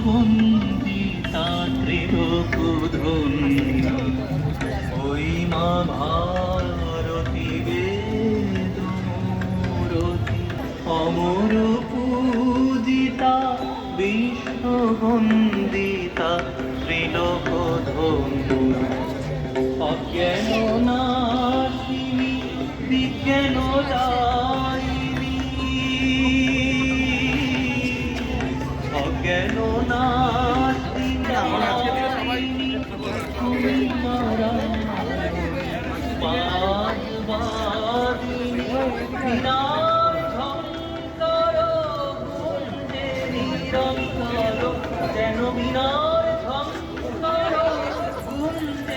বন্দিতা ত্রিলোকধন্য ওই মা ভারতী বেদমূরতি অমর পূজিতা বিশ্ববন্দিতা ত্রিলোকধন্য অজ্ঞান নাশিনী বিজ্ঞান দায়িনী অজ্ঞান নাশিনী তুমি নারায়ণ পাদবাদিনী